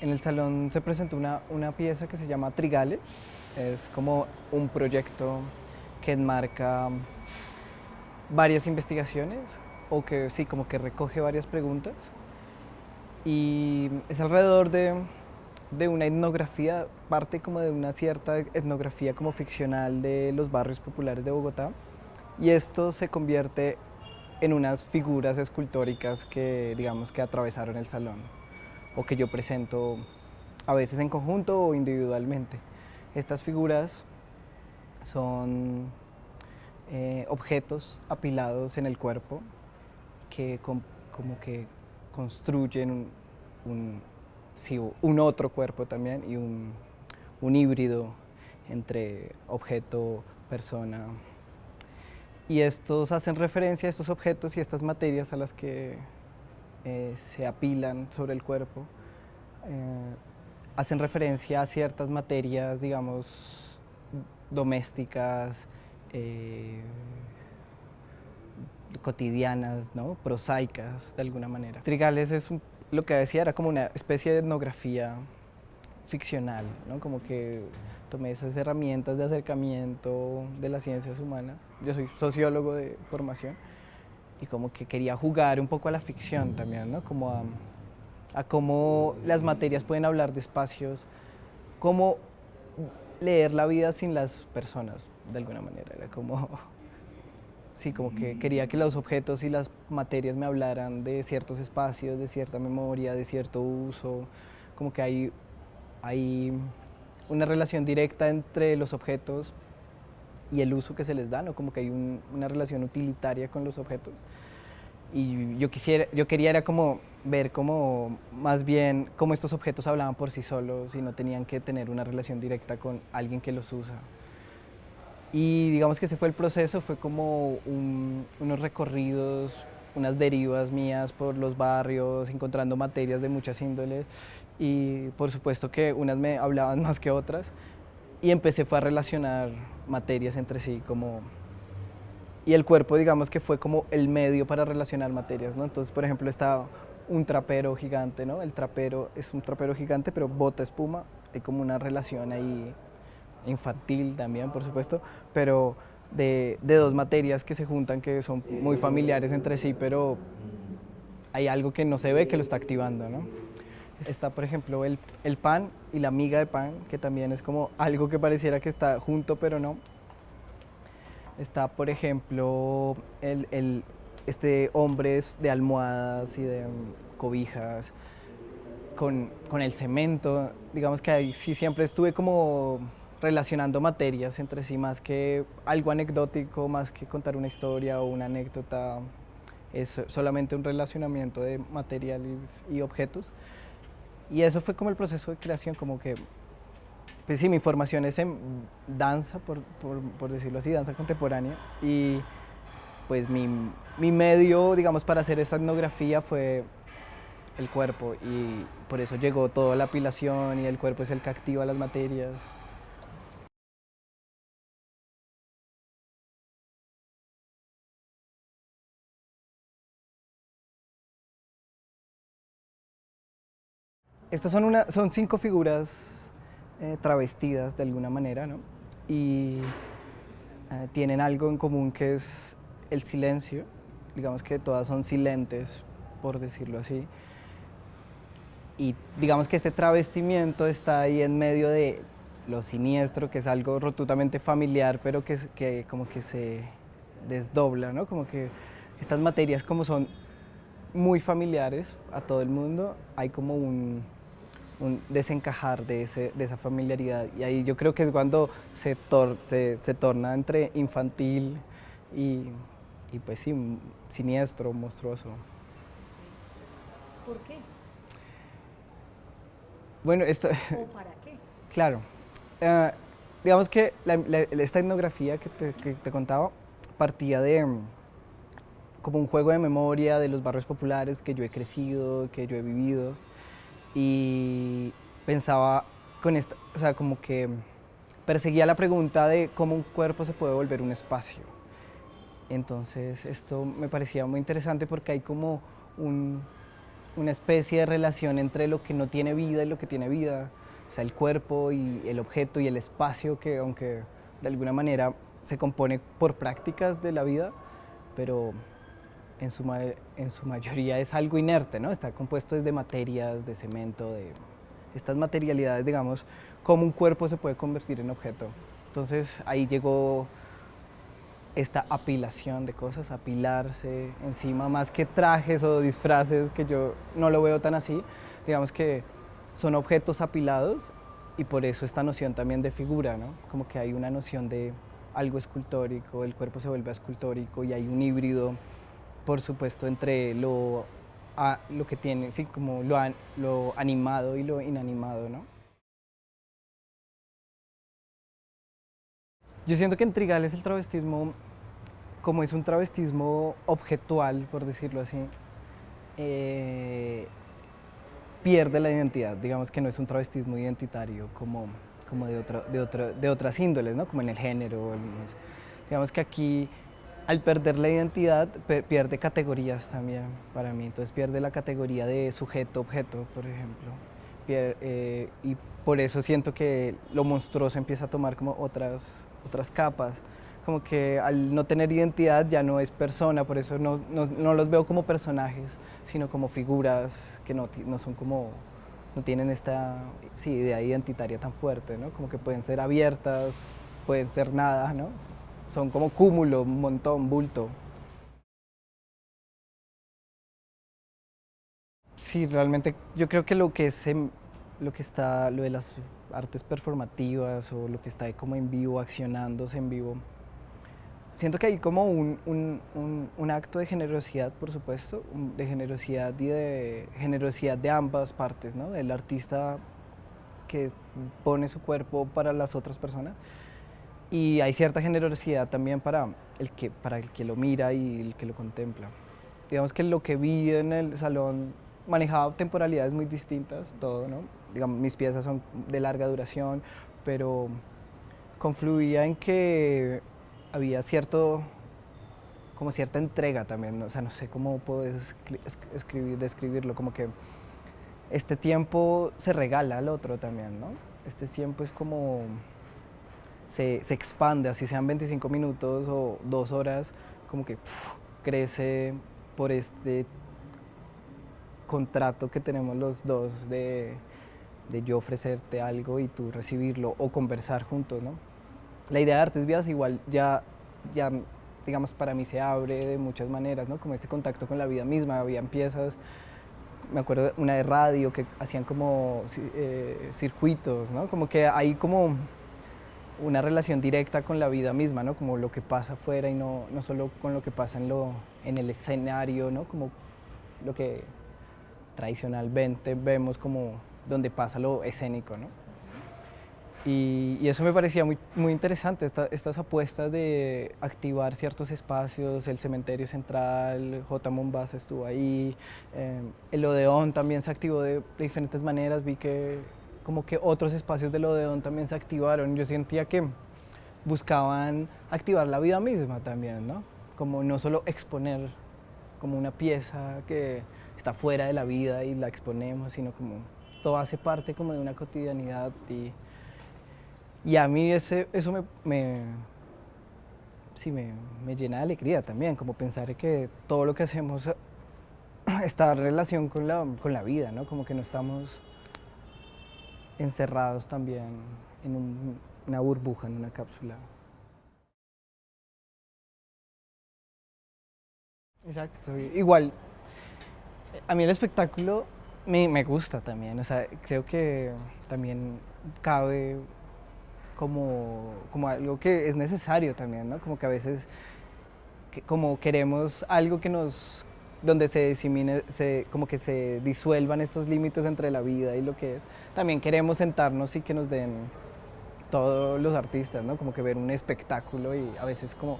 En el salón se presentó una pieza que se llama Trigales. Es como un proyecto que enmarca varias investigaciones o que sí, como que recoge varias preguntas. Y es alrededor de una etnografía, parte como de una cierta etnografía como ficcional de los barrios populares de Bogotá. Y esto se convierte en unas figuras escultóricas que digamos que atravesaron el salón o que yo presento a veces en conjunto o individualmente. Estas figuras son objetos apilados en el cuerpo que como que construyen un, sí, un otro cuerpo también y un híbrido entre objeto, persona. Y estos hacen referencia a estos objetos y estas materias a las que se apilan sobre el cuerpo. Eh, Hacen referencia a ciertas materias, digamos, domésticas, eh, cotidianas, ¿no? Prosaicas, de alguna manera. Trigales lo que decía era como una especie de etnografía ficcional, ¿no? Como que tomé esas herramientas de acercamiento de las ciencias humanas. Yo soy sociólogo de formación y como que quería jugar un poco a la ficción también, ¿no? Como a cómo las materias pueden hablar de espacios, cómo leer la vida sin las personas, de alguna manera. Era como, sí, como que quería que los objetos y las materias me hablaran de ciertos espacios, de cierta memoria, de cierto uso, como que hay una relación directa entre los objetos y el uso que se les da, ¿no? Como que hay una relación utilitaria con los objetos. Y yo quería era como ver cómo más bien cómo estos objetos hablaban por sí solos y no tenían que tener una relación directa con alguien que los usa. Y digamos que ese fue el proceso, fue como unos recorridos, unas derivas mías por los barrios, encontrando materias de muchas índoles y por supuesto que unas me hablaban más que otras y fue a relacionar materias entre sí como y el cuerpo digamos que fue como el medio para relacionar materias, ¿no? Entonces, por ejemplo, está un trapero gigante, ¿no? El trapero es un trapero gigante, pero bota espuma, hay como una relación ahí infantil también, por supuesto, pero de dos materias que se juntan que son muy familiares entre sí, pero hay algo que no se ve que lo está activando, ¿no? Está, por ejemplo, el pan y la miga de pan, que también es como algo que pareciera que está junto, pero no. Está, por ejemplo, este hombre de almohadas y de cobijas, con el cemento. Digamos que ahí sí siempre estuve como relacionando materias entre sí, más que algo anecdótico, más que contar una historia o una anécdota. Es solamente un relacionamiento de materiales y objetos. Y eso fue como el proceso de creación, como que pues sí, mi formación es en danza, por decirlo así, danza contemporánea. Y pues mi medio, digamos, para hacer esta etnografía fue el cuerpo. Y por eso llegó toda la apilación y el cuerpo es el que activa las materias. Estas son 5 figuras travestidas de alguna manera, ¿no? Y tienen algo en común que es el silencio. Digamos que todas son silentes, por decirlo así. Y digamos que este travestimiento está ahí en medio de lo siniestro, que es algo rotundamente familiar, pero que como que se desdobla, ¿no? Como que estas materias como son muy familiares a todo el mundo, hay como un desencajar de esa familiaridad. Y ahí yo creo que es cuando se torna entre infantil y, y pues sí, siniestro, monstruoso. ¿Por qué? Bueno, esto, ¿O para qué? claro. Eh, digamos que esta etnografía que te contaba partía de como un juego de memoria de los barrios populares que yo he crecido, que yo he vivido. Y pensaba con esta, o sea, como que perseguía la pregunta de cómo un cuerpo se puede volver un espacio. Entonces esto me parecía muy interesante porque hay como un, una especie de relación entre lo que no tiene vida y lo que tiene vida, o sea, el cuerpo y el objeto y el espacio que aunque de alguna manera se compone por prácticas de la vida, pero en su mayoría es algo inerte, ¿no? Está compuesto de materias, de cemento, de estas materialidades, digamos, cómo un cuerpo se puede convertir en objeto. Entonces ahí llegó esta apilación de cosas, apilarse encima, más que trajes o disfraces, que yo no lo veo tan así, digamos que son objetos apilados y por eso esta noción también de figura, ¿no? Como que hay una noción de algo escultórico, el cuerpo se vuelve escultórico y hay un híbrido, por supuesto, entre lo que tiene, sí, como lo animado y lo inanimado, ¿no? Yo siento que en Trigales el travestismo, como es un travestismo objetual, por decirlo así, eh, pierde la identidad. Digamos que no es un travestismo identitario como de otras índoles, ¿no? Como en el género. Digamos que aquí, al perder la identidad, pierde categorías también para mí. Entonces pierde la categoría de sujeto-objeto, por ejemplo. Y por eso siento que lo monstruoso empieza a tomar como otras capas. Como que al no tener identidad ya no es persona, por eso no los veo como personajes, sino como figuras que no son como, no tienen esta sí, idea identitaria tan fuerte, ¿no? Como que pueden ser abiertas, pueden ser nada, ¿no? Son como cúmulo, un montón, bulto. Sí, realmente yo creo que lo que está, lo de las artes performativas o lo que está ahí como en vivo, accionándose en vivo, siento que hay como un acto de generosidad, por supuesto, de generosidad y de generosidad de ambas partes, ¿no? Del artista que pone su cuerpo para las otras personas y hay cierta generosidad también para el que lo mira y el que lo contempla. Digamos que lo que vi en el salón manejaba temporalidades muy distintas, todo, ¿no? Digamos, mis piezas son de larga duración, pero confluía en que había como cierta entrega también, ¿no? O sea, no sé cómo puedo describirlo, como que este tiempo se regala al otro también, ¿no? Este tiempo es como, se expande, así sean 25 minutos o 2 horas, como que crece por este contrato que tenemos los dos de yo ofrecerte algo y tú recibirlo o conversar juntos, ¿no? La idea de Artes Vivas igual ya, digamos, para mí se abre de muchas maneras, ¿no? Como este contacto con la vida misma, habían piezas, me acuerdo una de radio que hacían como circuitos, ¿no? Como que hay como una relación directa con la vida misma, ¿no? Como lo que pasa afuera y no solo con lo que pasa en el escenario, ¿no? Como lo que tradicionalmente vemos como donde pasa lo escénico, ¿no? Y eso me parecía muy interesante, estas apuestas de activar ciertos espacios, el cementerio central, J. Mombasa estuvo ahí, el Odeón también se activó de diferentes maneras, vi que como que otros espacios del Odeón también se activaron, yo sentía que buscaban activar la vida misma también, ¿no? Como no solo exponer como una pieza que está fuera de la vida y la exponemos, sino como todo hace parte como de una cotidianidad y a mí eso sí, me llena de alegría también, como pensar que todo lo que hacemos está en relación con la vida, ¿no? Como que no estamos encerrados también en una burbuja, en una cápsula. Exacto. Igual, a mí el espectáculo me gusta también, o sea, creo que también cabe como algo que es necesario también, ¿no? Como que a veces como queremos algo donde se disemine, como que se disuelvan estos límites entre la vida y lo que es. También queremos sentarnos y que nos den todos los artistas, ¿no? Como que ver un espectáculo y a veces como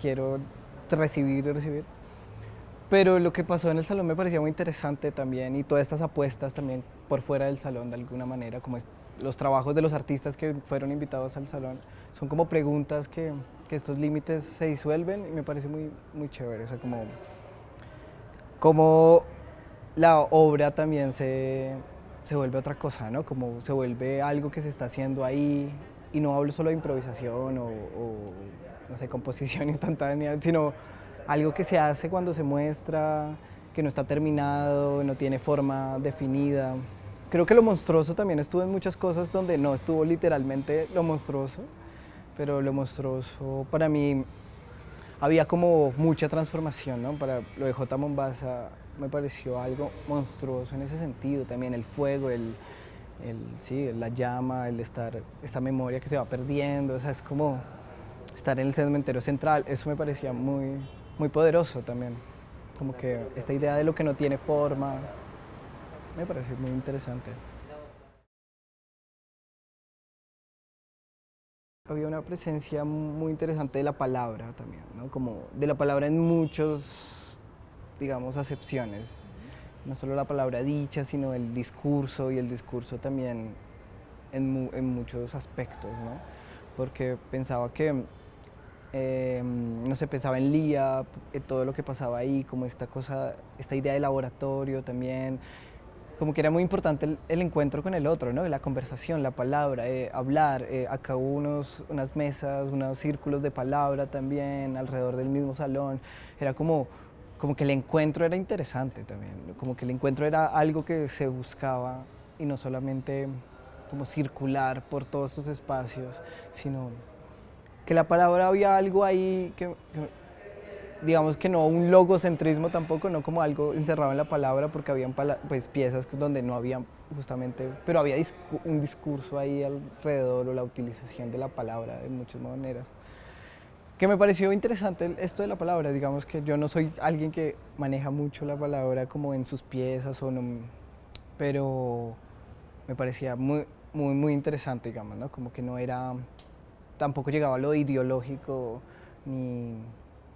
quiero recibir y recibir. Pero lo que pasó en el salón me parecía muy interesante también y todas estas apuestas también por fuera del salón de alguna manera, como los trabajos de los artistas que fueron invitados al salón, son como preguntas que estos límites se disuelven y me parece muy chévere, o sea, como la obra también se vuelve otra cosa, ¿no? Como se vuelve algo que se está haciendo ahí, y no hablo solo de improvisación no sé, composición instantánea, sino algo que se hace cuando se muestra, que no está terminado, no tiene forma definida. Creo que lo monstruoso también estuvo en muchas cosas donde no estuvo literalmente lo monstruoso, pero lo monstruoso para mí había como mucha transformación, ¿no? Para lo de J. Mombasa me pareció algo monstruoso en ese sentido, también el fuego, sí, la llama, esta memoria que se va perdiendo, o sea, es como estar en el cementerio central, eso me parecía muy poderoso también, como que esta idea de lo que no tiene forma, me parece muy interesante. Había una presencia muy interesante de la palabra también, ¿no? Como de la palabra en muchos, digamos, acepciones. No solo la palabra dicha, sino el discurso y el discurso también en muchos aspectos, ¿no? Porque pensaba que, no sé, pensaba en Lía, todo lo que pasaba ahí, como esta cosa, esta idea de laboratorio también, como que era muy importante el encuentro con el otro, ¿no? La conversación, la palabra, hablar. Acá hubo unas mesas, unos círculos de palabra también alrededor del mismo salón. Era como que el encuentro era interesante también, ¿no? Como que el encuentro era algo que se buscaba y no solamente como circular por todos estos espacios, sino que la palabra había algo ahí digamos que no un logocentrismo tampoco, no como algo encerrado en la palabra, porque habían pues, piezas donde no había justamente, pero había un discurso ahí alrededor o la utilización de la palabra de muchas maneras. Que me pareció interesante esto de la palabra, digamos que yo no soy alguien que maneja mucho la palabra como en sus piezas o no, pero me parecía muy interesante, digamos, ¿no? Como que no era, tampoco llegaba a lo ideológico ni,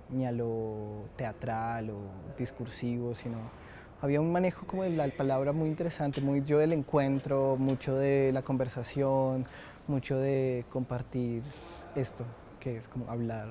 ni a lo teatral o discursivo, sino había un manejo como de la palabra muy interesante, mucho del encuentro, mucho de la conversación, mucho de compartir esto, que es como hablar